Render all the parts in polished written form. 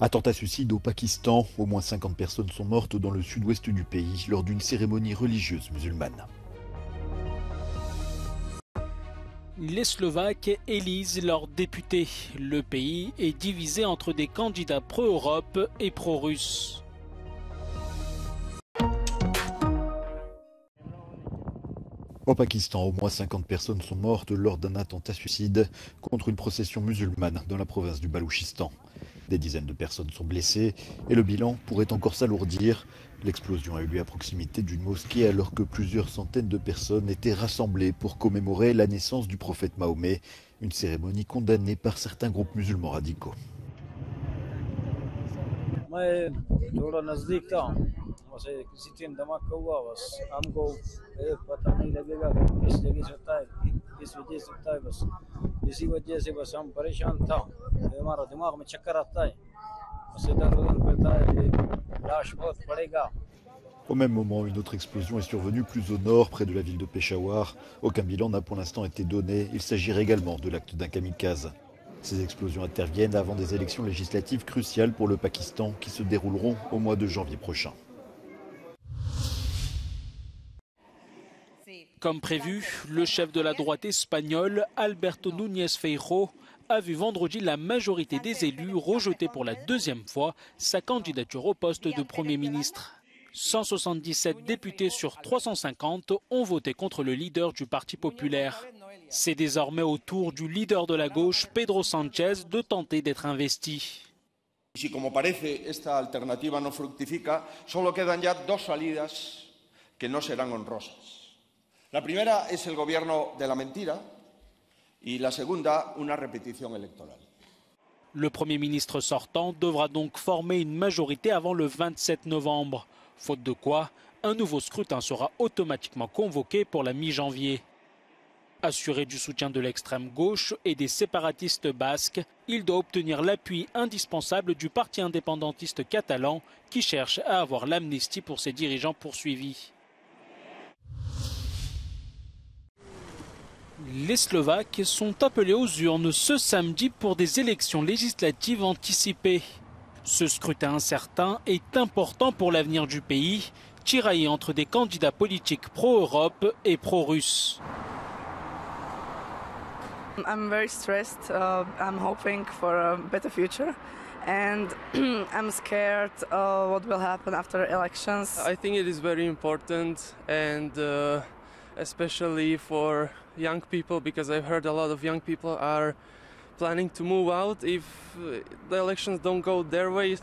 Attentat suicide au Pakistan. Au moins 50 personnes sont mortes dans le sud-ouest du pays lors d'une cérémonie religieuse musulmane. Les Slovaques élisent leurs députés. Le pays est divisé entre des candidats pro-Europe et pro-russes. Au Pakistan, au moins 50 personnes sont mortes lors d'un attentat suicide contre une procession musulmane dans la province du Baloutchistan. Des dizaines de personnes sont blessées et le bilan pourrait encore s'alourdir. L'explosion a eu lieu à proximité d'une mosquée alors que plusieurs centaines de personnes étaient rassemblées pour commémorer la naissance du prophète Mahomet, une cérémonie condamnée par certains groupes musulmans radicaux. Au même moment, une autre explosion est survenue plus au nord, près de la ville de Peshawar. Aucun bilan n'a pour l'instant été donné. Il s'agirait également de l'acte d'un kamikaze. Ces explosions interviennent avant des élections législatives cruciales pour le Pakistan qui se dérouleront au mois de janvier prochain. Comme prévu, le chef de la droite espagnole, Alberto Núñez Feijóo, a vu vendredi la majorité des élus rejeter pour la deuxième fois sa candidature au poste de Premier ministre. 177 députés sur 350 ont voté contre le leader du Parti populaire. C'est désormais au tour du leader de la gauche, Pedro Sánchez, de tenter d'être investi. Si como parece esta alternativa no fructifica, solo quedan ya dos salidas que no serán honrosas. La primera es el gobierno de la mentira y la segunda, una repetición electoral. Le Premier ministre sortant devra donc former une majorité avant le 27 novembre. Faute de quoi, un nouveau scrutin sera automatiquement convoqué pour la mi-janvier. Assuré du soutien de l'extrême gauche et des séparatistes basques, il doit obtenir l'appui indispensable du parti indépendantiste catalan qui cherche à avoir l'amnistie pour ses dirigeants poursuivis. Les Slovaques sont appelés aux urnes ce samedi pour des élections législatives anticipées. Ce scrutin incertain est important pour l'avenir du pays, tiraillé entre des candidats politiques pro-Europe et pro-russes. I'm very stressed. I'm hoping for a better future, and I'm scared what will happen after elections. I think it is very important, and especially for young people, because I've heard a lot of young people are planning to move out if the elections don't go their way.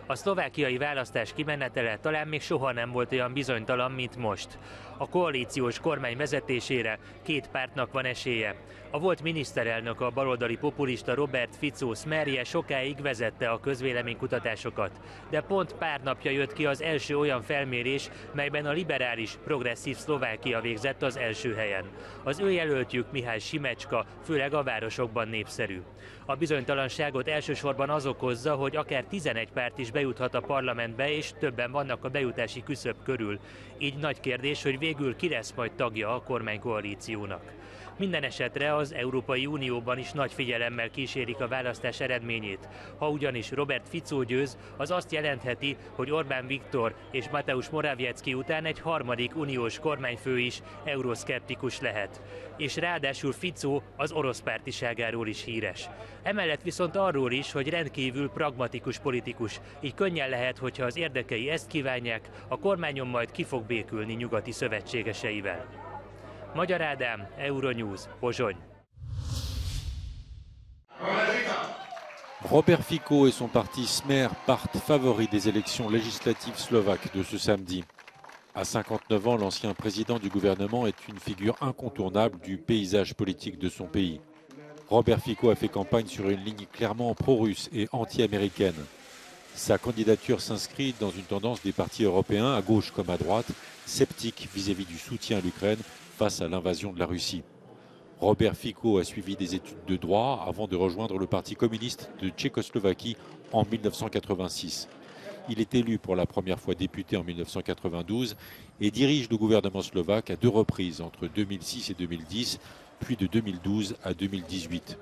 A szlovákiai választás kimenetele talán még soha nem volt olyan bizonytalan, mint most. A koalíciós kormány vezetésére két pártnak van esélye. A volt miniszterelnök, a baloldali populista Robert Fico Smerje sokáig vezette a közvéleménykutatásokat, de pont pár napja jött ki az első olyan felmérés, melyben a liberális, progresszív Szlovákia végzett az első helyen. Az ő jelöltjük, Mihály Simecska, főleg a városokban népszerű. A bizonytalanságot elsősorban az okozza, hogy akár 11 párt is bejuthat a parlamentbe, és többen vannak a bejutási küszöb körül. Így nagy kérdés, hogy végül ki lesz majd tagja a kormánykoalíciónak. Minden esetre az Európai Unióban is nagy figyelemmel kísérik a választás eredményét. Ha ugyanis Robert Fico győz, az azt jelentheti, hogy Orbán Viktor és Mateusz Morawiecki után egy harmadik uniós kormányfő is euroszkeptikus lehet. És ráadásul Fico az orosz pártiságáról is híres. Emellett viszont arról is, hogy rendkívül pragmatikus politikus, így könnyen lehet, hogyha az érdekei ezt kívánják, a kormányon majd ki fog békülni nyugati szövetségeseivel. Magyar Ádám, Euronews, Pozsony. Robert Fico et son parti Smer partent favoris des élections législatives slovaques de ce samedi. À 59 ans, l'ancien président du gouvernement est une figure incontournable du paysage politique de son pays. Robert Fico a fait campagne sur une ligne clairement pro-russe et anti-américaine. Sa candidature s'inscrit dans une tendance des partis européens, à gauche comme à droite, sceptiques vis-à-vis du soutien à l'Ukraine face à l'invasion de la Russie. Robert Fico a suivi des études de droit avant de rejoindre le Parti communiste de Tchécoslovaquie en 1986. Il est élu pour la première fois député en 1992 et dirige le gouvernement slovaque à 2 reprises entre 2006 et 2010, puis de 2012 à 2018.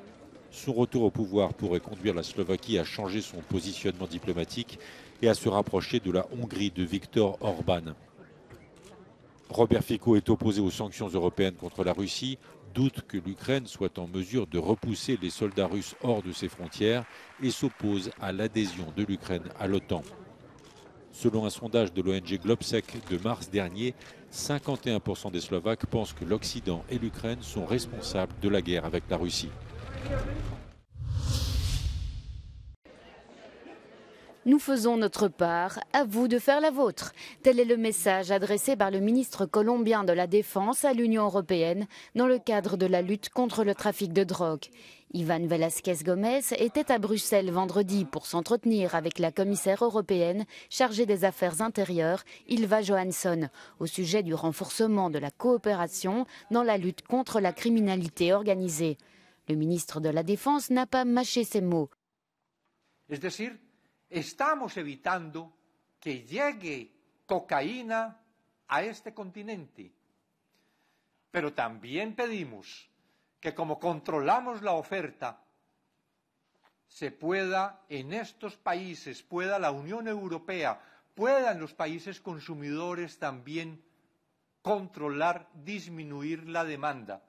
Son retour au pouvoir pourrait conduire la Slovaquie à changer son positionnement diplomatique et à se rapprocher de la Hongrie de Viktor Orban. Robert Fico est opposé aux sanctions européennes contre la Russie, doute que l'Ukraine soit en mesure de repousser les soldats russes hors de ses frontières et s'oppose à l'adhésion de l'Ukraine à l'OTAN. Selon un sondage de l'ONG Globsec de mars dernier, 51% des Slovaques pensent que l'Occident et l'Ukraine sont responsables de la guerre avec la Russie. Nous faisons notre part, à vous de faire la vôtre. Tel est le message adressé par le ministre colombien de la Défense à l'Union européenne dans le cadre de la lutte contre le trafic de drogue. Iván Velázquez Gómez était à Bruxelles vendredi pour s'entretenir avec la commissaire européenne chargée des affaires intérieures, Ylva Johansson, au sujet du renforcement de la coopération dans la lutte contre la criminalité organisée. Le ministre de la Défense n'a pas mâché ses mots. Es decir, estamos evitando que llegue cocaína a este continente. Pero también pedimos que como controlamos la oferta, se pueda en estos países, pueda la Unión Europea, puedan los países consumidores también controlar, disminuir la demanda.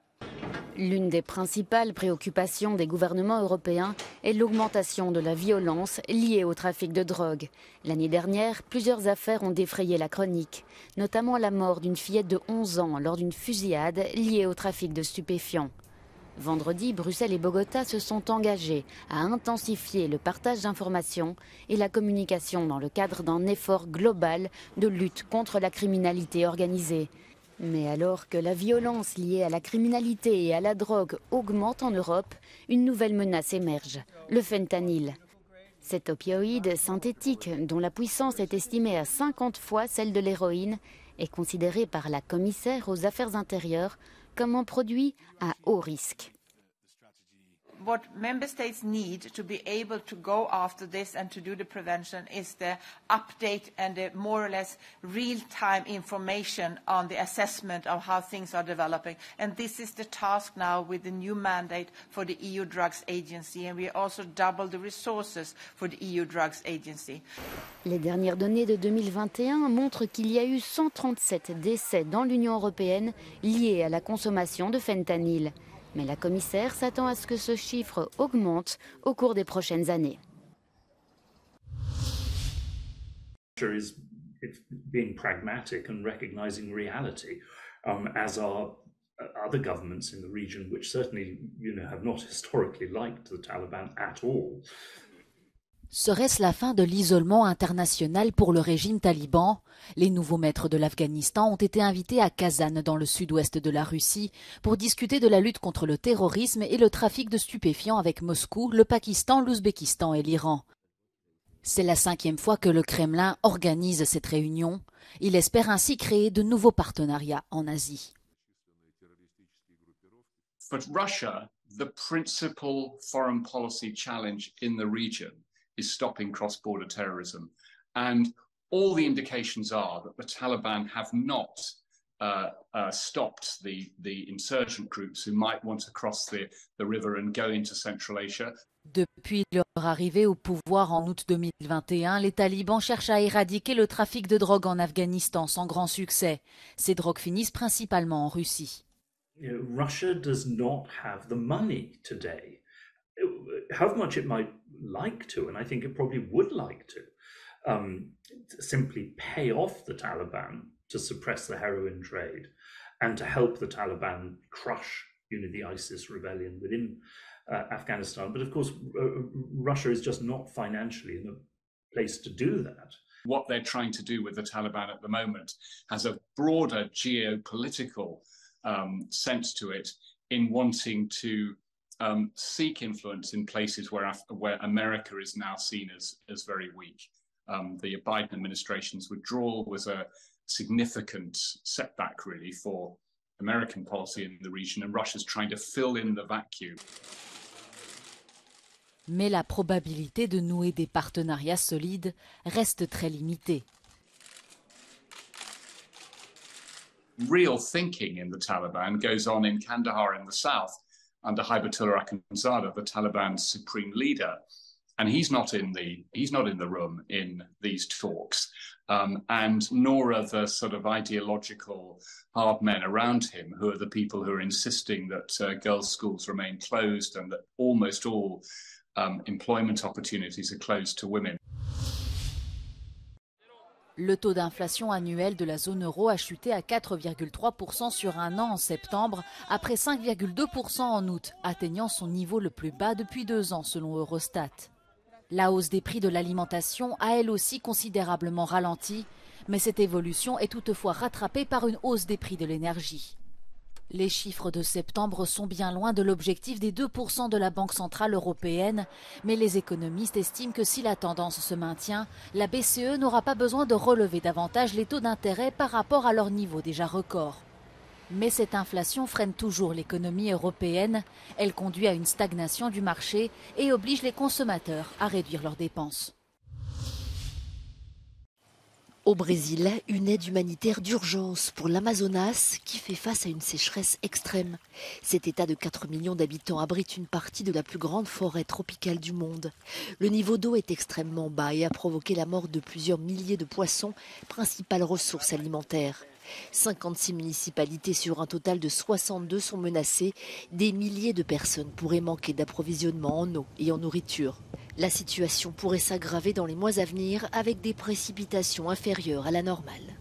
L'une des principales préoccupations des gouvernements européens est l'augmentation de la violence liée au trafic de drogue. L'année dernière, plusieurs affaires ont défrayé la chronique, notamment la mort d'une fillette de 11 ans lors d'une fusillade liée au trafic de stupéfiants. Vendredi, Bruxelles et Bogota se sont engagés à intensifier le partage d'informations et la communication dans le cadre d'un effort global de lutte contre la criminalité organisée. Mais alors que la violence liée à la criminalité et à la drogue augmente en Europe, une nouvelle menace émerge, le fentanyl. Cet opioïde synthétique, dont la puissance est estimée à 50 fois celle de l'héroïne, est considéré par la commissaire aux affaires intérieures comme un produit à haut risque. What member states need to be able to go after this and to do the prevention is the update and the more or less real-time information on the assessment of how things are developing. And this is the task now with the new mandate for the EU Drugs Agency. And we also double the resources for the EU Drugs Agency. Les dernières données de 2021 montrent qu'il y a eu 137 décès dans l'Union européenne liés à la consommation de fentanyl. Mais la commissaire s'attend à ce que ce chiffre augmente au cours des prochaines années. Is being pragmatic and recognizing reality, as are other governments in the region, which certainly, have not historically liked the Taliban at all. Serait-ce la fin de l'isolement international pour le régime taliban? Les nouveaux maîtres de l'Afghanistan ont été invités à Kazan, dans le sud-ouest de la Russie, pour discuter de la lutte contre le terrorisme et le trafic de stupéfiants avec Moscou, le Pakistan, l'Ouzbékistan et l'Iran. C'est la 5e fois que le Kremlin organise cette réunion. Il espère ainsi créer de nouveaux partenariats en Asie. But Russia, the principal foreign policy challenge in the region, is stopping cross-border terrorism. And all the indications are that the Taliban have not stopped the insurgent groups who might want to cross the river and go into Central Asia. Depuis leur arrivée au pouvoir en août 2021, les talibans cherchent à éradiquer le trafic de drogue en Afghanistan sans grand succès. Ces drogues finissent principalement en Russie. Russia does not have the money today. How much it might like to, and I think it probably would like to, simply pay off the Taliban to suppress the heroin trade and to help the Taliban crush, the ISIS rebellion within Afghanistan. But of course, Russia is just not financially in a place to do that. What they're trying to do with the Taliban at the moment has a broader geopolitical sense to it in wanting to seek influence in places where America is now seen as very weak. The Biden administration's withdrawal was a significant setback, really, for American policy in the region, and Russia's trying to fill in the vacuum. Mais la probabilité de nouer des partenariats solides reste très limitée. real thinking in the Taliban goes on in Kandahar in the south under Hibatullah Akhundzada, the Taliban's supreme leader. And he's not in the room in these talks, and nor are the sort of ideological hard men around him, who are the people who are insisting that girls' schools remain closed and that almost all employment opportunities are closed to women. Le taux d'inflation annuel de la zone euro a chuté à 4,3% sur un an en septembre, après 5,2% en août, atteignant son niveau le plus bas depuis 2 ans selon Eurostat. La hausse des prix de l'alimentation a elle aussi considérablement ralenti, mais cette évolution est toutefois rattrapée par une hausse des prix de l'énergie. Les chiffres de septembre sont bien loin de l'objectif des 2% de la Banque centrale européenne, mais les économistes estiment que si la tendance se maintient, la BCE n'aura pas besoin de relever davantage les taux d'intérêt par rapport à leur niveau déjà record. Mais cette inflation freine toujours l'économie européenne, elle conduit à une stagnation du marché et oblige les consommateurs à réduire leurs dépenses. Au Brésil, une aide humanitaire d'urgence pour l'Amazonas qui fait face à une sécheresse extrême. Cet état de 4 millions d'habitants abrite une partie de la plus grande forêt tropicale du monde. Le niveau d'eau est extrêmement bas et a provoqué la mort de plusieurs milliers de poissons, principale ressource alimentaire. 56 municipalités sur un total de 62 sont menacées. Des milliers de personnes pourraient manquer d'approvisionnement en eau et en nourriture. La situation pourrait s'aggraver dans les mois à venir avec des précipitations inférieures à la normale.